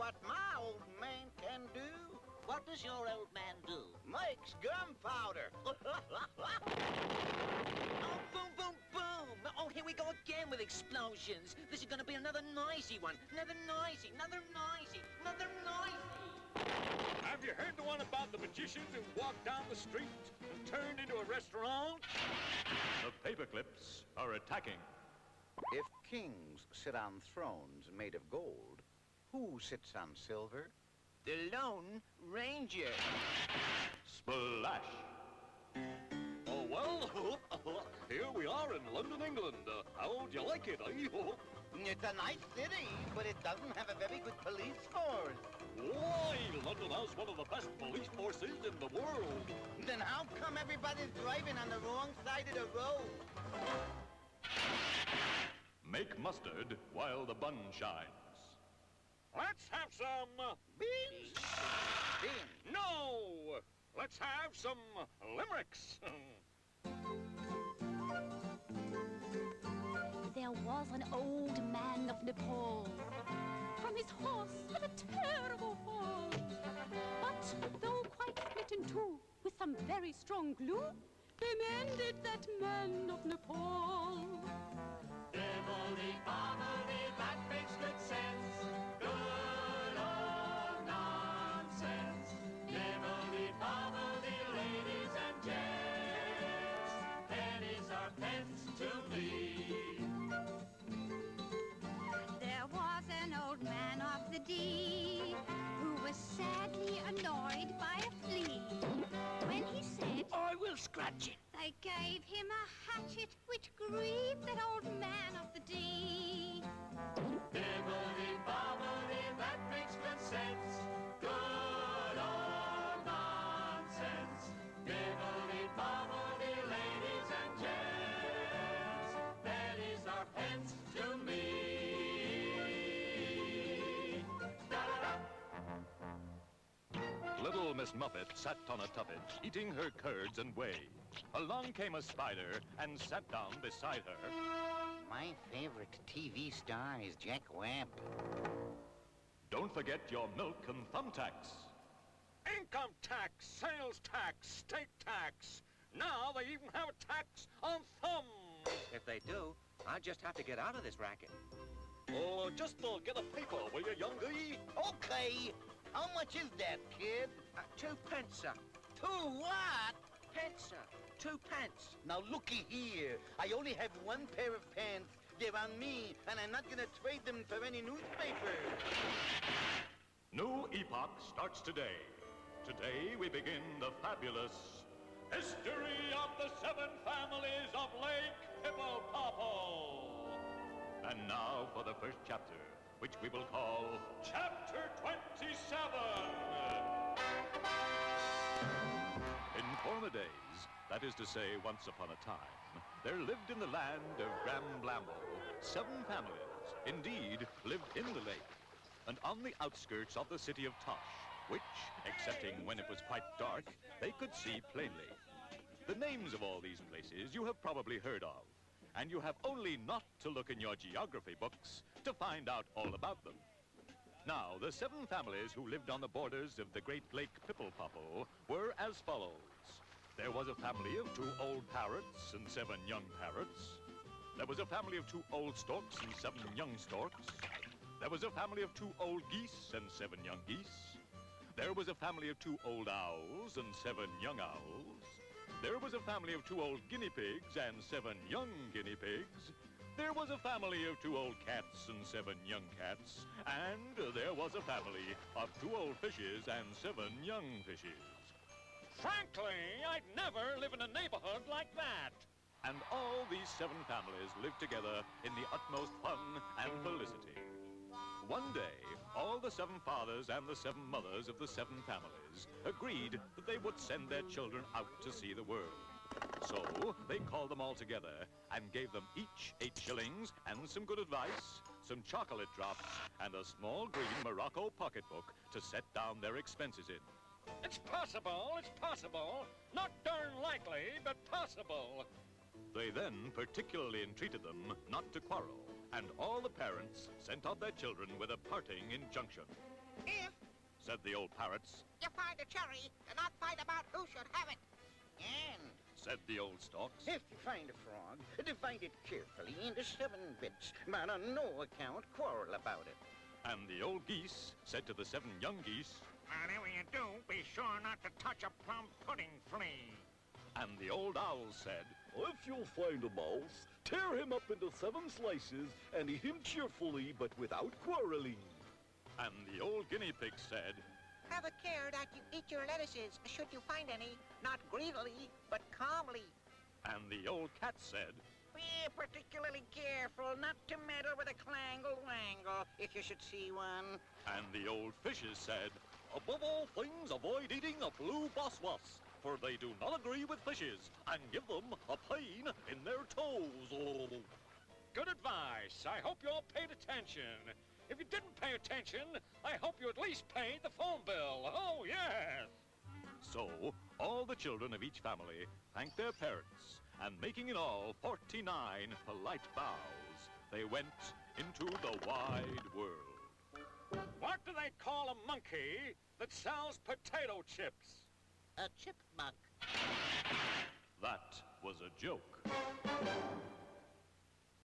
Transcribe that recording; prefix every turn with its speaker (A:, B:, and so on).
A: what my old man can do.
B: What does your old man do?
A: Makes gunpowder.
B: Oh, boom, boom, boom! Oh, here we go again with explosions. This is going to be another noisy one. Another noisy, another noisy, another noisy.
C: Have you heard the one about the magician who walked down the street and turned into a restaurant?
D: The Paperclips are attacking.
A: If kings sit on thrones made of gold, who sits on silver?
B: The Lone Ranger.
D: Splash!
C: Oh, well, here we are in London, England. How do you like it, eh?
A: It's a nice city, but it doesn't have a very good police force.
C: Why, London has one of the best police forces in the world.
A: Then how come everybody's driving on the wrong side of the road?
D: Make mustard while the bun shines.
C: Let's have some...
A: Beans? Beans.
C: No! Let's have some limericks.
E: There was an old man of Nepal. From his horse had a terrible fall. But though quite split in two with some very strong glue, they mended that man of Nepal.
F: Dibbly-bobbly, that makes good sense. Good old nonsense. Dibbly-bobbly, ladies and gents. Pennies are pence to me.
G: There was an old man of the Dee who was sadly annoyed by a flea. When he said,
B: I will scratch it.
G: they gave him a hatchet which grieved that old man of the Dee.
F: Dibbly-bobbly, that makes good sense. Good old nonsense. Dibbly-bobbly, ladies and gents. Pennies are pence to me. Da-da-da.
D: Little Miss Muffet sat on a tuffet, eating her curds and whey. Along came a spider and sat down beside her.
A: My favorite TV star is Jack Webb.
D: Don't forget your milk and thumbtacks.
C: Income tax, sales tax, state tax. Now they even have a tax on thumbs.
B: If they do, I just have to get out of this racket.
C: Oh, just get a paper, will you, youngie?
A: Okay. How much is that, kid?
B: 2 pence, sir.
A: 2 what?
B: Pence, sir. 2 pence.
A: Now looky here. I only have one pair of pants. They're on me, and I'm not gonna trade them for any newspaper.
D: New epoch starts today. Today we begin the fabulous history of the 7 families of Lake Hippopopo. And now for the first chapter, which we will call Chapter 27. In former days, that is to say, once upon a time, there lived in the land of Gramblamble 7 families, indeed, lived in the lake, and on the outskirts of the city of Tosh, which, excepting when it was quite dark, they could see plainly. The names of all these places you have probably heard of, and you have only not to look in your geography books to find out all about them. Now, the 7 families who lived on the borders of the great Lake Pipple-Popple were as follows. There was a family of 2 old parrots and 7 young parrots. There was a family of 2 old storks and 7 young storks. There was a family of 2 old geese and 7 young geese. There was a family of 2 old owls and 7 young owls. There was a family of 2 old guinea pigs and 7 young guinea pigs. There was a family of 2 old cats and 7 young cats. And there was a family of 2 old fishes and 7 young fishes.
C: Frankly, I'd never live in a neighborhood like that.
D: And all these 7 families lived together in the utmost fun and felicity. One day, all the 7 fathers and the 7 mothers of the 7 families agreed that they would send their children out to see the world. So they called them all together and gave them each 8 shillings and some good advice, some chocolate drops, and a small green Morocco pocketbook to set down their expenses in.
C: It's possible, it's possible. Not darn likely, but possible.
D: They then particularly entreated them not to quarrel, and all the parents sent off their children with a parting injunction.
H: If
D: said the old parrots.
H: you find a cherry, do not fight about who should have it.
A: And
D: Said the old storks.
A: if you find a frog, divide it carefully into 7 bits, but on no account quarrel about it.
D: And the old geese said to the 7 young geese.
H: Whatever you do, be sure not to touch a plum pudding flea.
D: And the old owl said.
I: If you'll find a mouse, tear him up into 7 slices and eat him cheerfully but without quarreling.
D: And the old guinea pig said.
H: Have a care that you eat your lettuces, should you find any, not greedily, but calmly.
D: And the old cat said.
H: Be particularly careful not to meddle with a clangle-wangle if you should see one.
D: And the old fishes said. Above all things, avoid eating a blue boss-was, for they do not agree with fishes, and give them a pain in their toes. Oh.
C: Good advice. I hope you all paid attention. If you didn't pay attention, I hope you at least paid the phone bill. Oh, yes.
D: So, all the children of each family thanked their parents, and making in all 49 polite bows, they went into the wide world.
C: What do they call a monkey that sells potato chips?
H: A chipmunk.
D: That was a joke.